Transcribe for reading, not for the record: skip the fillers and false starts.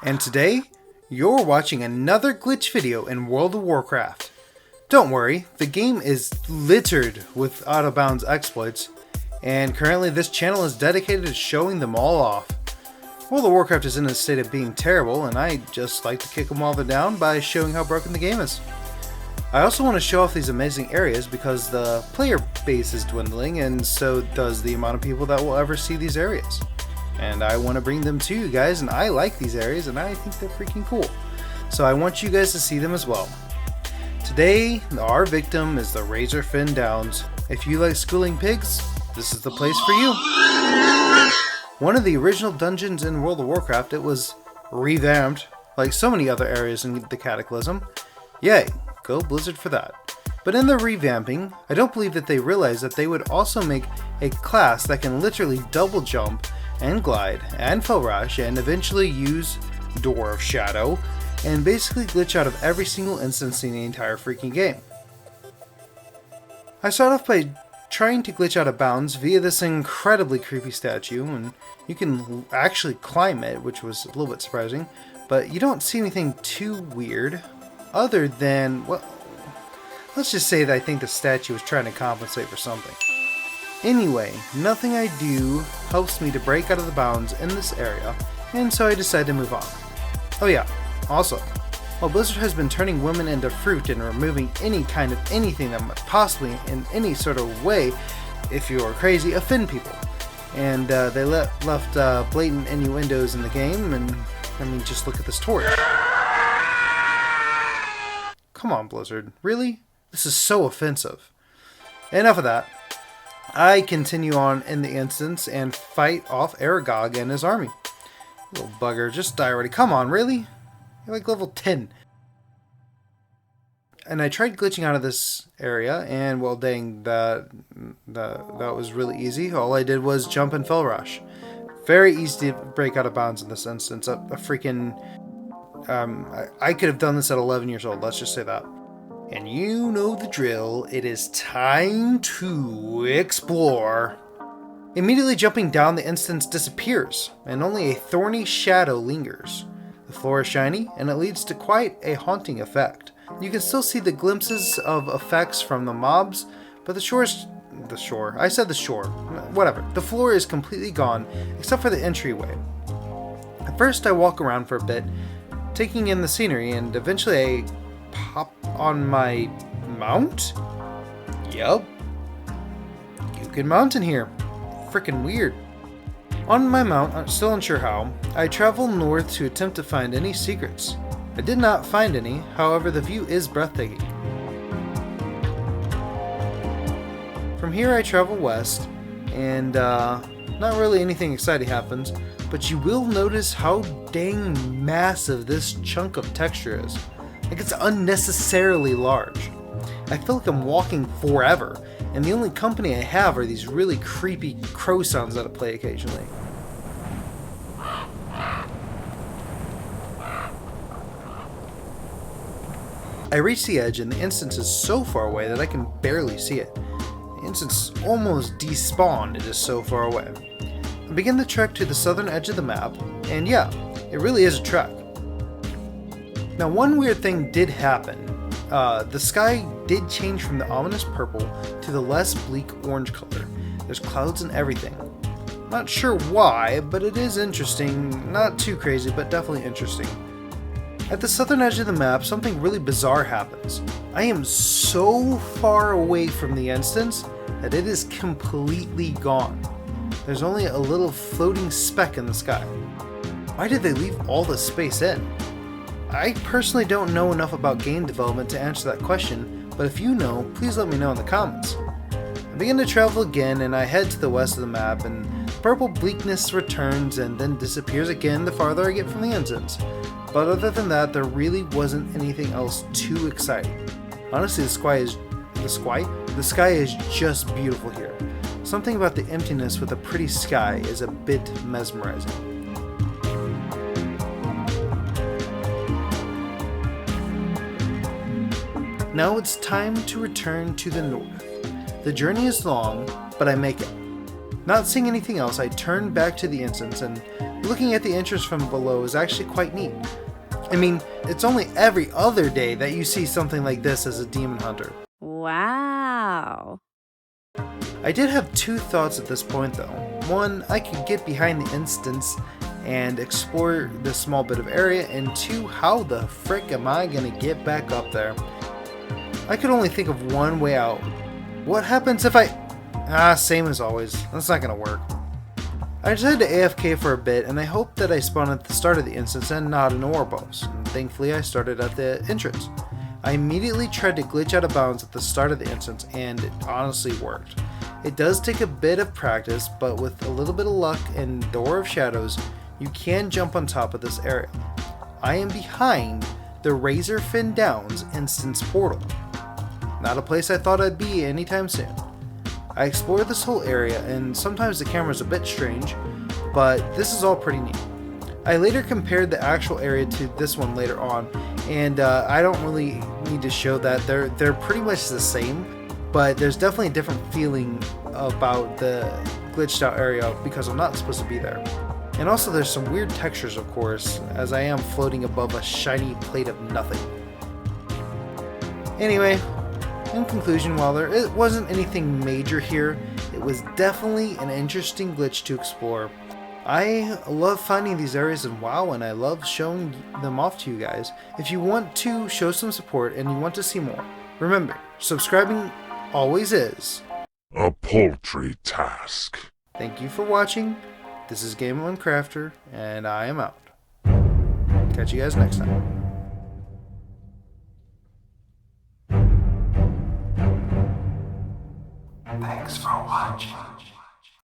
And today, you're watching another glitch video in World of Warcraft. Don't worry, the game is littered with out-of-bounds exploits, and currently this channel is dedicated to showing them all off. World of Warcraft is in a state of being terrible, and I just like to kick them while they're down by showing how broken the game is. I also want to show off these amazing areas because the player base is dwindling, and so does the amount of people that will ever see these areas. And I want to bring them to you guys, and I like these areas, and I think they're freaking cool. So I want you guys to see them as well. Today, our victim is the Razorfen Downs. If you like schooling pigs, this is the place for you. One of the original dungeons in World of Warcraft, it was revamped, like so many other areas in the Cataclysm. Yay, go Blizzard for that. But in the revamping, I don't believe that they realized that they would also make a class that can literally double jump and glide and fell rush and eventually use Door of Shadow and basically glitch out of every single instance in the entire freaking game. I start off by trying to glitch out of bounds via this incredibly creepy statue, and you can actually climb it, which was a little bit surprising, but you don't see anything too weird other than, well, let's just say that I think the statue was trying to compensate for something. Anyway, nothing I do helps me to break out of the bounds in this area, and so I decide to move on. Oh yeah, also, while Blizzard has been turning women into fruit and removing any kind of anything that might possibly in any sort of way, if you're crazy, offend people. And they left blatant innuendos in the game, and I mean, just look at this torch. Come on, Blizzard, really? This is so offensive. Enough of that. I continue on in the instance and fight off Aragog and his army. Little bugger, just die already. Come on, really? You're like level 10. And I tried glitching out of this area, and well, dang, that was really easy. All I did was jump and fell rush. Very easy to break out of bounds in this instance. A freaking... I could have done this at 11 years old, let's just say that. And you know the drill, it is time to explore. Immediately jumping down, the instance disappears, and only a thorny shadow lingers. The floor is shiny, and it leads to quite a haunting effect. You can still see the glimpses of effects from the mobs, but the shore, whatever. The floor is completely gone, except for the entryway. At first I walk around for a bit, taking in the scenery, and eventually I pop on my mount? Yup. You can mount in here. Frickin' weird. On my mount, I'm still unsure how, I travel north to attempt to find any secrets. I did not find any, however the view is breathtaking. From here I travel west, and not really anything exciting happens, but you will notice how dang massive this chunk of texture is. Like, it's unnecessarily large. I feel like I'm walking forever, and the only company I have are these really creepy crow sounds that I play occasionally. I reach the edge, and the instance is so far away that I can barely see it. The instance almost despawned, it is so far away. I begin the trek to the southern edge of the map, and yeah, it really is a trek. Now, one weird thing did happen. The sky did change from the ominous purple to the less bleak orange color. There's clouds and everything. Not sure why, but it is interesting. Not too crazy, but definitely interesting. At the southern edge of the map, something really bizarre happens. I am so far away from the instance that it is completely gone. There's only a little floating speck in the sky. Why did they leave all this space in? I personally don't know enough about game development to answer that question, but if you know, please let me know in the comments. I begin to travel again, and I head to the west of the map, and the purple bleakness returns and then disappears again the farther I get from the instance. But other than that, there really wasn't anything else too exciting. Honestly, the sky is just beautiful here. Something about the emptiness with a pretty sky is a bit mesmerizing. Now it's time to return to the north. The journey is long, but I make it. Not seeing anything else, I turned back to the instance, and looking at the entrance from below is actually quite neat. I mean, it's only every other day that you see something like this as a demon hunter. Wow. I did have two thoughts at this point though. One, I could get behind the instance and explore this small bit of area, and two, how the frick am I gonna get back up there? I could only think of one way out. What happens if same as always, that's not gonna work. I decided to AFK for a bit, and I hoped that I spawned at the start of the instance and not in a war boss, and thankfully I started at the entrance. I immediately tried to glitch out of bounds at the start of the instance, and it honestly worked. It does take a bit of practice, but with a little bit of luck and Door of Shadows, you can jump on top of this area. I am behind the Razorfen Downs instance portal. Not a place I thought I'd be anytime soon. I explored this whole area, and sometimes the camera's a bit strange, but this is all pretty neat. I later compared the actual area to this one later on, and I don't really need to show that. They're pretty much the same, but there's definitely a different feeling about the glitched out area because I'm not supposed to be there. And also there's some weird textures, of course, as I am floating above a shiny plate of nothing. Anyway, in conclusion, while there wasn't anything major here, it was definitely an interesting glitch to explore. I love finding these areas in WoW, and I love showing them off to you guys. If you want to show some support and you want to see more, remember, subscribing always is a paltry task. Thank you for watching. This is Game1Crafter, and I am out. Catch you guys next time.